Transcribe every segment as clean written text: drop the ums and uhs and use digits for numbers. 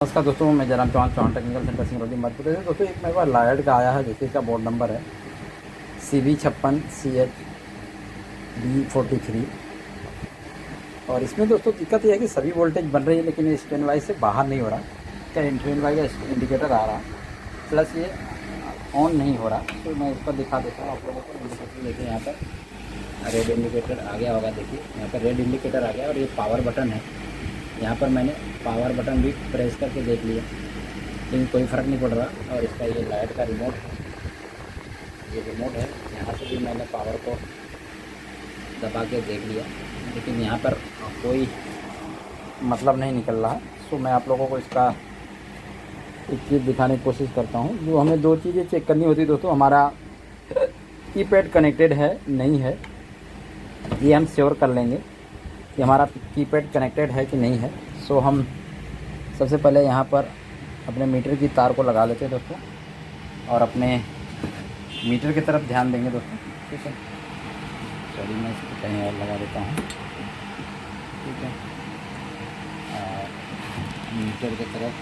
नमस्कार दोस्तों, मैं जयराम चौहान टेक्निकल सेंटर सिंगरौली मध्य प्रदेश। दोस्तों एक मेरे पास लायड का आया है, देखिए इसका बोर्ड नंबर है CV56CH-D43। और इसमें दोस्तों दिक्कत यह है कि सभी वोल्टेज बन रही है लेकिन ये स्टैंड बाई से बाहर नहीं हो रहा। क्या इंटरनल बाई का इंडिकेटर आ रहा, प्लस ये ऑन नहीं हो रहा। तो मैं इस पर दिखा देता हूँ आप लोगों को। इंडिकेटर देखिए, यहाँ पर रेड इंडिकेटर आ गया होगा। देखिए यहाँ पर रेड इंडिकेटर आ गया और ये पावर बटन है। यहाँ पर मैंने पावर बटन भी प्रेस करके देख लिया लेकिन कोई फ़र्क नहीं पड़ रहा। और इसका ये लाइट का रिमोट है, ये रिमोट है, यहाँ से भी मैंने पावर को दबा के देख लिया लेकिन यहाँ पर कोई मतलब नहीं निकल रहा। सो मैं आप लोगों को इसका एक चीज़ दिखाने की कोशिश करता हूँ। जो हमें दो चीज़ें चेक करनी होती है दोस्तों, हमारा कीपैड कनेक्टेड है नहीं है, ये हम श्योर कर लेंगे कि हमारा कीपैड कनेक्टेड है कि नहीं है। सो हम सबसे पहले यहाँ पर अपने मीटर की तार को लगा लेते हैं दोस्तों और अपने मीटर की तरफ ध्यान देंगे दोस्तों। ठीक है, चलिए मैं इसको कहीं और लगा देता हूँ। ठीक है, मीटर की तरफ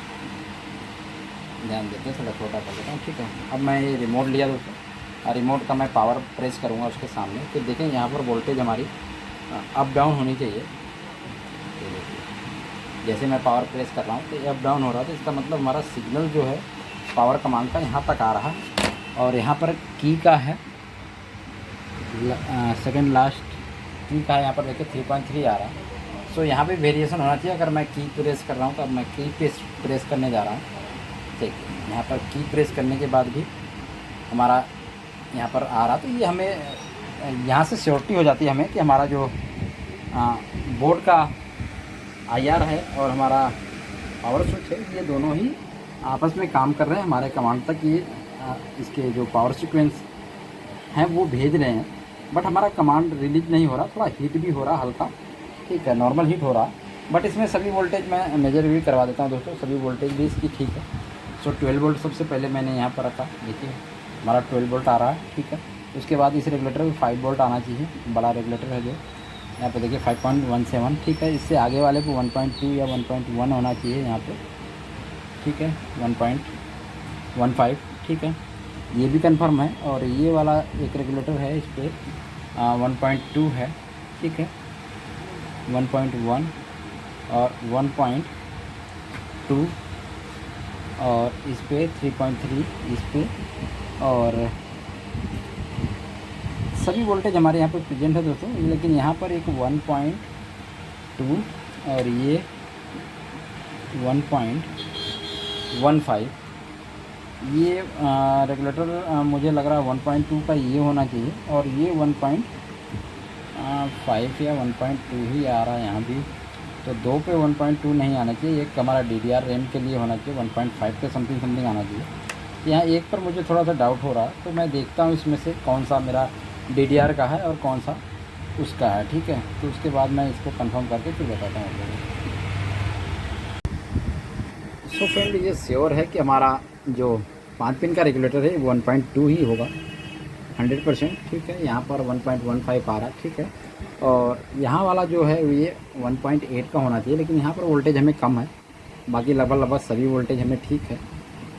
ध्यान देते हैं, थोड़ा छोटा कर देता हूँ। ठीक है, अब मैं ये रिमोट लिया दोस्तों और रिमोट का मैं पावर प्रेस करूँगा उसके सामने। फिर देखें यहाँ पर वोल्टेज हमारी अप डाउन होनी चाहिए। ये देखिए, जैसे मैं पावर प्रेस कर रहा हूँ तो ये अप डाउन हो रहा है, तो इसका मतलब हमारा सिग्नल जो है पावर कमांड का यहाँ तक आ रहा है। और यहाँ पर की का है सेकंड लास्ट की का है, यहाँ पर देखिए 3.3 आ रहा है। सो यहाँ पे वेरिएशन होना चाहिए। अगर मैं की प्रेस कर रहा हूँ तो अब मैं की प्रेस करने जा रहा हूँ। ठीक है, यहाँ पर की प्रेस करने के बाद भी हमारा यहाँ पर आ रहा, तो ये हमें यहाँ से श्योरिटी हो जाती है हमें कि हमारा जो बोर्ड का IR है और हमारा पावर स्विच है, ये दोनों ही आपस में काम कर रहे हैं। हमारे कमांड तक ये इसके जो पावर सीक्वेंस हैं वो भेज रहे हैं, बट हमारा कमांड रिलीज नहीं हो रहा। थोड़ा हीट भी हो रहा हल्का, ठीक है, नॉर्मल हीट हो रहा। बट इसमें सभी वोल्टेज मैं मेजर भी करवा देता हूँ दोस्तों, सभी वोल्टेज भी इसकी ठीक है। सो 12 वोल्ट सबसे पहले मैंने यहाँ पर रखा, देखिए हमारा 12 वोल्ट आ रहा है। ठीक है, उसके बाद इस रेगुलेटर में 5 वोल्ट आना चाहिए, बड़ा रेगुलेटर है जो यहाँ पे देखिए 5.17। ठीक है, इससे आगे वाले को 1.2 या 1.1 होना चाहिए यहाँ पे। ठीक है, 1.15। ठीक है, ये भी कंफर्म है। और ये वाला एक रेगुलेटर है, इस पर 1.2 है। ठीक है, 1.1 और 1.2 और इस पर 3.3 इस पर, और सभी वोल्टेज हमारे यहाँ पर प्रेजेंट है दोस्तों। लेकिन यहाँ पर एक 1.2 और ये 1.15, ये रेगुलेटर मुझे लग रहा है 1.2 का ये होना चाहिए और ये 1.5 या 1.2 ही आ रहा है यहाँ भी। तो दो पे 1.2 नहीं आना चाहिए, एक हमारा DDR रैम के लिए होना चाहिए 1.5 पे समथिंग आना चाहिए। यहाँ एक पर मुझे थोड़ा सा डाउट हो रहा है, तो मैं देखता हूँ इसमें से कौन सा मेरा DDR का है और कौन सा उसका है। ठीक है, तो उसके बाद मैं इसको कंफर्म करके फिर बताता हूँ। सो फ्रेंड, ये श्योर है कि हमारा जो 5 पिन का रेगुलेटर है 1.2 ही होगा 100%। ठीक है, यहाँ पर 1.15 आ रहा है। ठीक है, और यहाँ वाला जो है ये 1.8 का होना चाहिए, लेकिन यहाँ पर वोल्टेज हमें कम है। बाकी लगभग सभी वोल्टेज हमें ठीक है,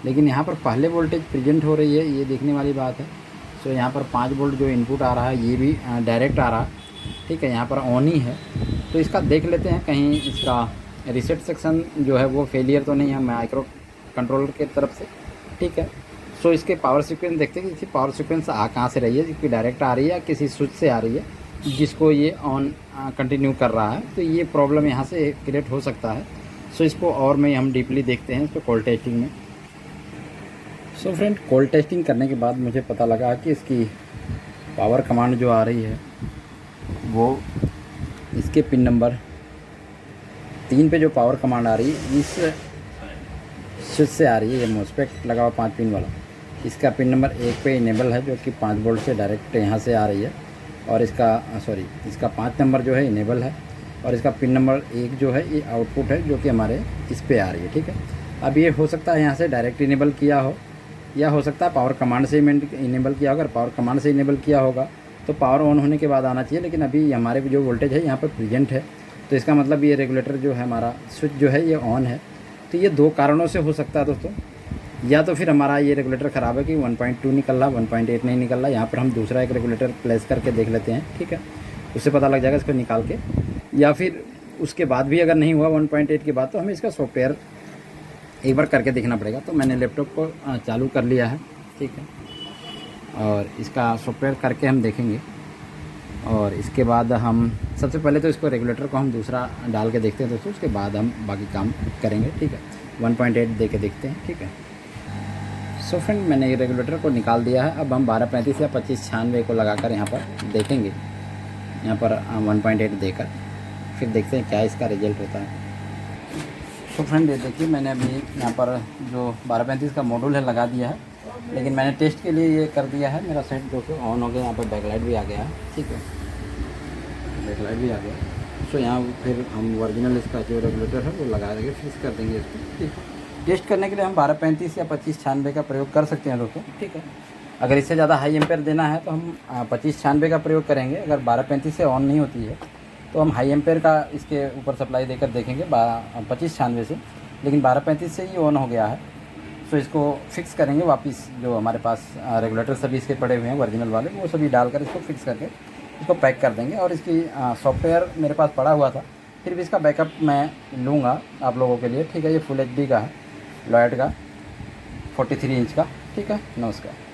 लेकिन यहाँ पर पहले वोल्टेज प्रेजेंट हो रही है, ये देखने वाली बात है। सो यहाँ पर 5 वोल्ट जो इनपुट आ रहा है ये भी डायरेक्ट आ रहा है। ठीक है, यहाँ पर ऑन ही है, तो इसका देख लेते हैं कहीं इसका रीसेट सेक्शन जो है वो फेलियर तो नहीं है माइक्रो कंट्रोलर के तरफ से। ठीक है, सो इसके पावर सीक्वेंस देखते हैं कि इसकी पावर सीक्वेंस कहाँ से रही है, इसकी डायरेक्ट आ रही है या किसी स्विच से आ रही है जिसको ये ऑन कंटिन्यू कर रहा है। तो ये प्रॉब्लम यहाँ से क्रिएट हो सकता है। सो इसको और में हम डीपली देखते हैं इसको कॉल टेस्टिंग में। सो फ्रेंड, कॉल टेस्टिंग करने के बाद मुझे पता लगा कि इसकी पावर कमांड जो आ रही है वो इसके पिन नंबर 3 पे जो पावर कमांड आ रही है इस स्विच से आ रही है। ये मोस्फेट लगा हुआ 5 पिन वाला, इसका पिन नंबर 1 पे इनेबल है जो कि 5 वोल्ट से डायरेक्ट यहाँ से आ रही है। और इसका 5 नंबर जो है इनेबल है और इसका पिन नंबर 1 जो है ये आउटपुट है जो कि हमारे इस पे आ रही है। ठीक है, अब ये हो सकता है यहाँ से डायरेक्ट इनेबल किया हो या हो सकता है पावर कमांड से इनेबल किया होगा। अगर पावर कमांड से इनेबल किया होगा तो पावर ऑन होने के बाद आना चाहिए, लेकिन अभी हमारे जो वोल्टेज है यहाँ पर प्रेजेंट है, तो इसका मतलब ये रेगुलेटर जो है हमारा स्विच जो है ये ऑन है। तो ये 2 कारणों से हो सकता है दोस्तों। या तो फिर हमारा ये रेगुलेटर ख़राब है कि 1.2 निकल रहा, 1.8 नहीं निकल रहा। यहाँ पर हम दूसरा एक रेगुलेटर प्लेस करके देख लेते हैं, ठीक है, उससे पता लग जाएगा इसको निकाल के। या फिर उसके बाद भी अगर नहीं हुआ 1.8 के बाद, तो हमें इसका सॉफ्टवेयर एक बार करके देखना पड़ेगा। तो मैंने लैपटॉप को चालू कर लिया है, ठीक है, और इसका सॉफ्टवेयर करके हम देखेंगे। और इसके बाद हम सबसे पहले तो इसको रेगुलेटर को हम दूसरा डाल के देखते हैं दोस्तों, उसके बाद हम बाकी काम करेंगे, ठीक है। 1.8 दे के देखते हैं, ठीक है। सो फ्रेंड, मैंने ये रेगुलेटर को निकाल दिया है। अब हम 1235 या 2596 को लगाकर यहाँ पर देखेंगे, यहाँ पर 1.8 देकर फिर देखते हैं क्या इसका रिजल्ट होता है। तो फ्रेंड, ये देखिए मैंने अभी यहाँ पर जो 1235 का मॉड्यूल है लगा दिया है, लेकिन मैंने टेस्ट के लिए ये कर दिया है। मेरा सेट जो कि ऑन हो गया, यहाँ पर बैकलाइट भी आ गया है, ठीक है, बैकलाइट भी आ गया। सो यहाँ फिर हम ओरिजिनल इसका जो रेगुलेटर है वो लगा देंगे, फिक्स कर देंगे इसको, ठीक है। टेस्ट करने के लिए हम 1235 या 2596 का प्रयोग कर सकते हैं दोस्तों, ठीक है। अगर इससे ज़्यादा हाई एम्पेयर देना है तो हम 2596 का प्रयोग करेंगे। अगर 1235 से ऑन नहीं होती है तो हम हाई एम्पेयर का इसके ऊपर सप्लाई देकर देखेंगे 2596 से, लेकिन 1235 से ही ऑन हो गया है। सो इसको फिक्स करेंगे वापस। जो हमारे पास रेगुलेटर सभी इसके पड़े हुए हैं ओरिजिनल वाले, वो सभी डालकर इसको फिक्स करके इसको पैक कर देंगे। और इसकी सॉफ्टवेयर मेरे पास पड़ा हुआ था, फिर भी इसका बैकअप मैं लूँगा आप लोगों के लिए, ठीक है। ये फुल HD का है, लॉयड का 43 इंच का, ठीक है। नमस्कार।